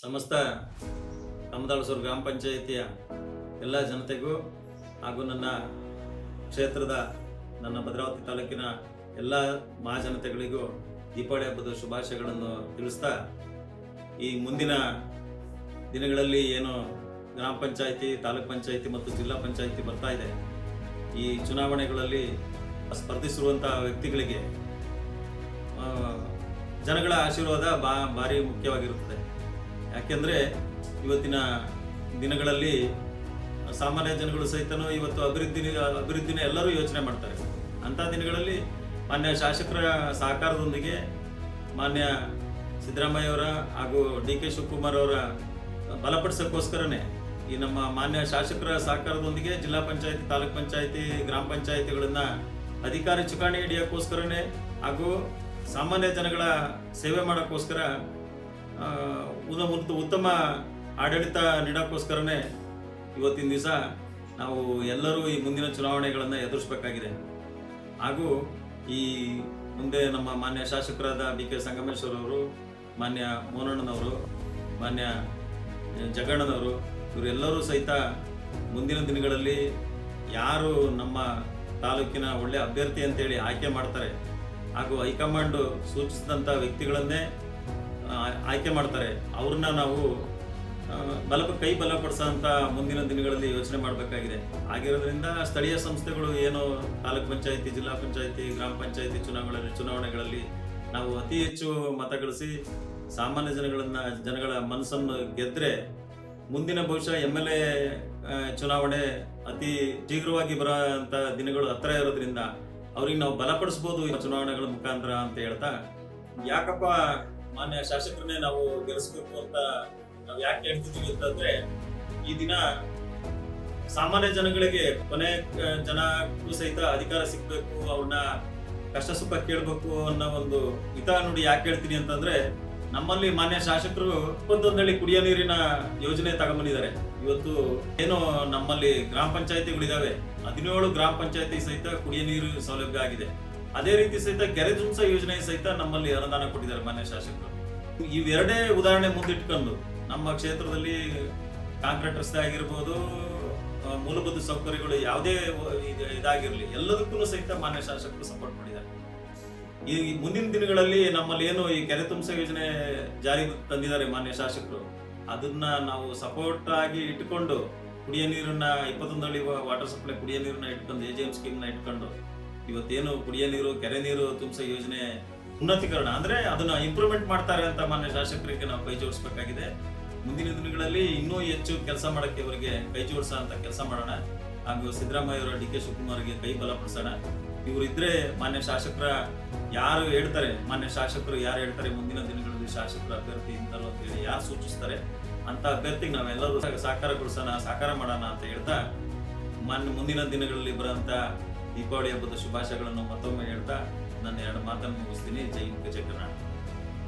ಸಮಸ್ತ ಕಮದಾಳಸೂರು ಗ್ರಾಮ ಪಂಚಾಯಿತಿಯ ಎಲ್ಲ ಜನತೆಗೂ ಹಾಗೂ ನನ್ನ ಕ್ಷೇತ್ರದ ನನ್ನ ಭದ್ರಾವತಿ ತಾಲೂಕಿನ ಎಲ್ಲ ಮಹಾಜನತೆಗಳಿಗೂ ದೀಪಾವಳಿ ಹಬ್ಬದ ಶುಭಾಶಯಗಳನ್ನು ತಿಳಿಸ್ತಾ, ಈ ಮುಂದಿನ ದಿನಗಳಲ್ಲಿ ಏನು ಗ್ರಾಮ ಪಂಚಾಯಿತಿ, ತಾಲೂಕ್ ಪಂಚಾಯಿತಿ ಮತ್ತು ಜಿಲ್ಲಾ ಪಂಚಾಯಿತಿ ಬರ್ತಾ ಇದೆ, ಈ ಚುನಾವಣೆಗಳಲ್ಲಿ ಸ್ಪರ್ಧಿಸಿರುವಂತಹ ವ್ಯಕ್ತಿಗಳಿಗೆ ಜನಗಳ ಆಶೀರ್ವಾದ ಭಾರಿ ಮುಖ್ಯವಾಗಿರುತ್ತದೆ. ಯಾಕೆಂದರೆ ಇವತ್ತಿನ ದಿನಗಳಲ್ಲಿ ಸಾಮಾನ್ಯ ಜನಗಳು ಸಹಿತನೂ ಇವತ್ತು ಅಭಿವೃದ್ಧಿನ ಎಲ್ಲರೂ ಯೋಚನೆ ಮಾಡ್ತಾರೆ. ಅಂಥ ದಿನಗಳಲ್ಲಿ ಮಾನ್ಯ ಶಾಸಕರ ಸಹಕಾರದೊಂದಿಗೆ ಮಾನ್ಯ ಸಿದ್ದರಾಮಯ್ಯವರ ಹಾಗೂ ಡಿ.ಕೆ. ಶಿವಕುಮಾರ್ ಅವರ ಬಲಪಡಿಸೋಕ್ಕೋಸ್ಕರನೇ ಈ ನಮ್ಮ ಮಾನ್ಯ ಶಾಸಕರ ಸಹಕಾರದೊಂದಿಗೆ ಜಿಲ್ಲಾ ಪಂಚಾಯಿತಿ, ತಾಲೂಕ್ ಪಂಚಾಯಿತಿ, ಗ್ರಾಮ ಪಂಚಾಯಿತಿಗಳನ್ನು ಅಧಿಕಾರಿ ಚುಕ್ಕಾಣಿ ಹಿಡಿಯೋಕ್ಕೋಸ್ಕರನೇ ಹಾಗೂ ಸಾಮಾನ್ಯ ಜನಗಳ ಸೇವೆ ಮಾಡೋಕ್ಕೋಸ್ಕರ ಉತ್ತಮ ಆಡಳಿತ ನೀಡೋಕ್ಕೋಸ್ಕರನೇ ಇವತ್ತಿನ ದಿವಸ ನಾವು ಎಲ್ಲರೂ ಈ ಮುಂದಿನ ಚುನಾವಣೆಗಳನ್ನು ಎದುರಿಸಬೇಕಾಗಿದೆ. ಹಾಗೂ ಈ ಮುಂದೆ ನಮ್ಮ ಮಾನ್ಯ ಶಾಸಕರಾದ ಬಿ.ಕೆ. ಸಂಗಮೇಶ್ವರ್ ಅವರು, ಮಾನ್ಯ ಮೋಹನಣ್ಣನವರು, ಮಾನ್ಯ ಜಗಣ್ಣನವರು, ಇವರೆಲ್ಲರೂ ಸಹಿತ ಮುಂದಿನ ದಿನಗಳಲ್ಲಿ ಯಾರು ನಮ್ಮ ತಾಲೂಕಿನ ಒಳ್ಳೆಯ ಅಭ್ಯರ್ಥಿ ಅಂತೇಳಿ ಆಯ್ಕೆ ಮಾಡ್ತಾರೆ ಹಾಗೂ ಹೈಕಮಾಂಡ್ ಸೂಚಿಸಿದಂಥ ವ್ಯಕ್ತಿಗಳನ್ನೇ ಆಯ್ಕೆ ಮಾಡ್ತಾರೆ, ಅವ್ರನ್ನ ನಾವು ಕೈ ಬಲಪಡಿಸೋಂಥ ಮುಂದಿನ ದಿನಗಳಲ್ಲಿ ಯೋಚನೆ ಮಾಡಬೇಕಾಗಿದೆ. ಆಗಿರೋದ್ರಿಂದ ಸ್ಥಳೀಯ ಸಂಸ್ಥೆಗಳು ಏನು ತಾಲೂಕ್ ಪಂಚಾಯಿತಿ, ಜಿಲ್ಲಾ ಪಂಚಾಯಿತಿ, ಗ್ರಾಮ ಪಂಚಾಯಿತಿ ಚುನಾವಣೆಗಳಲ್ಲಿ ನಾವು ಅತಿ ಹೆಚ್ಚು ಮತ ಗಳಿಸಿ ಸಾಮಾನ್ಯ ಜನಗಳ ಮನಸ್ಸನ್ನು ಗೆದ್ದರೆ ಮುಂದಿನ ಬಹುಶಃ MLA ಚುನಾವಣೆ ಅತಿ ಶೀಘ್ರವಾಗಿ ಬರೋಂಥ ದಿನಗಳು ಹತ್ತಿರ ಇರೋದ್ರಿಂದ ಅವ್ರಿಗೆ ನಾವು ಬಲಪಡಿಸ್ಬೋದು ಈ ಚುನಾವಣೆಗಳ ಮುಖಾಂತರ ಅಂತ ಹೇಳ್ತಾ, ಯಾಕಪ್ಪ ಮಾನ್ಯ ಶಾಸಕರನ್ನೇ ನಾವು ಗೆಲ್ಲಿಸ್ಬೇಕು ಅಂತ ನಾವು ಯಾಕೆ ಹೇಳ್ತಿದ್ದೀವಿ ಅಂತಂದ್ರೆ, ಈ ದಿನ ಸಾಮಾನ್ಯ ಜನಗಳಿಗೆ ಕೊನೆ ಜನಕ್ಕೂ ಸಹಿತ ಅಧಿಕಾರ ಸಿಗ್ಬೇಕು, ಅವ್ರನ್ನ ಕಷ್ಟ ಸುಖ ಕೇಳಬೇಕು ಅನ್ನೋ ಒಂದು ಹಿತ ನುಡಿ ಯಾಕೆ ಹೇಳ್ತೀನಿ ಅಂತಂದ್ರೆ, ನಮ್ಮಲ್ಲಿ ಮಾನ್ಯ ಶಾಸಕರು 21 ಕುಡಿಯೋ ನೀರಿನ ಯೋಜನೆ ತಗೊಂಡ್ಬಂದಿದ್ದಾರೆ. ಇವತ್ತು ಏನು ನಮ್ಮಲ್ಲಿ ಗ್ರಾಮ ಪಂಚಾಯಿತಿಗಳಿದಾವೆ, 17 ಗ್ರಾಮ ಪಂಚಾಯಿತಿ ಸಹಿತ ಕುಡಿಯೋ ನೀರು ಸೌಲಭ್ಯ ಆಗಿದೆ. ಅದೇ ರೀತಿ ಸಹಿತ ಕೆರೆ ತುಂಬಿಸ ಯೋಜನೆ ಸಹಿತ ನಮ್ಮಲ್ಲಿ ಅನುದಾನ ಕೊಟ್ಟಿದ್ದಾರೆ ಮಾನ್ಯ ಶಾಸಕರು. ಇವೆರಡೇ ಉದಾಹರಣೆ ಮುಂದಿಟ್ಕೊಂಡು ನಮ್ಮ ಕ್ಷೇತ್ರದಲ್ಲಿ ಕಾಂಕ್ರೀಟ್ ರಸ್ತೆ ಆಗಿರ್ಬೋದು, ಮೂಲಭೂತ ಸೌಕರ್ಯಗಳು ಯಾವುದೇ ಇದಾಗಿರ್ಲಿ, ಎಲ್ಲದಕ್ಕೂ ಸಹಿತ ಮಾನ್ಯ ಶಾಸಕರು ಸಪೋರ್ಟ್ ಮಾಡಿದ್ದಾರೆ. ಈ ಮುಂದಿನ ದಿನಗಳಲ್ಲಿ ನಮ್ಮಲ್ಲಿ ಏನು ಈ ಕೆರೆ ತುಂಬಿಸ ಯೋಜನೆ ಜಾರಿ ತಂದಿದ್ದಾರೆ ಮಾನ್ಯ ಶಾಸಕರು, ಅದನ್ನ ನಾವು ಸಪೋರ್ಟ್ ಆಗಿ ಇಟ್ಕೊಂಡು ಕುಡಿಯೋ ನೀರನ್ನ 21 ಹಳ್ಳಿ ವಾಟರ್ ಸಪ್ಲೈ ಕುಡಿಯೋ ನೀರನ್ನ ಇಟ್ಕೊಂಡು AGM ಸ್ಕೀಮ್ನ ಇಟ್ಕೊಂಡು ಇವತ್ತೇನು ಕುಡಿಯೋ ನೀರು, ಕೆರೆ ನೀರು ತುಂಬಿಸ ಯೋಜನೆ ಉನ್ನತೀಕರಣ ಅಂದ್ರೆ ಅದನ್ನ ಇಂಪ್ರೂವ್ಮೆಂಟ್ ಮಾಡ್ತಾರೆ ಅಂತ ಮಾನ್ಯ ಶಾಸಕರಿಗೆ ನಾವು ಕೈ ಜೋಡಿಸಬೇಕಾಗಿದೆ. ಮುಂದಿನ ದಿನಗಳಲ್ಲಿ ಇನ್ನೂ ಹೆಚ್ಚು ಕೆಲಸ ಮಾಡಕ್ಕೆ ಅವರಿಗೆ ಕೈ ಜೋಡಿಸೋ ಅಂತ ಕೆಲಸ ಮಾಡೋಣ. ಹಾಗೂ ಸಿದ್ದರಾಮಯ್ಯ ಅವರ ಡಿ.ಕೆ. ಶಿವಕುಮಾರ್ಗೆ ಕೈ ಬಲಪಡಿಸೋಣ. ಇವರಿದ್ರೆ ಮಾನ್ಯ ಶಾಸಕರ ಮಾನ್ಯ ಶಾಸಕರು ಯಾರು ಹೇಳ್ತಾರೆ ಮುಂದಿನ ದಿನಗಳಲ್ಲಿ ಶಾಸಕರ ಅಭ್ಯರ್ಥಿ ಇಂತರು ಅಂತ ಹೇಳಿ ಯಾರು ಸೂಚಿಸ್ತಾರೆ ಅಂತ ಅಭ್ಯರ್ಥಿಗೆ ನಾವೆಲ್ಲರೂ ಸಾಕಾರ ಮಾಡೋಣ ಅಂತ ಹೇಳ್ತಾ, ಮುಂದಿನ ದಿನಗಳಲ್ಲಿ ಬರೋಂಥ ದೀಪಾವಳಿ ಹಬ್ಬದ ಶುಭಾಶಯಗಳನ್ನು ಮತ್ತೊಮ್ಮೆ ಹೇಳ್ತಾ ನನ್ನ 2 ಮಾತನ್ನು ಮುಗಿಸ್ತೀನಿ. ಜೈ ಹಿಂದ್, ಜೈ ಕರ್ನಾಟಕ.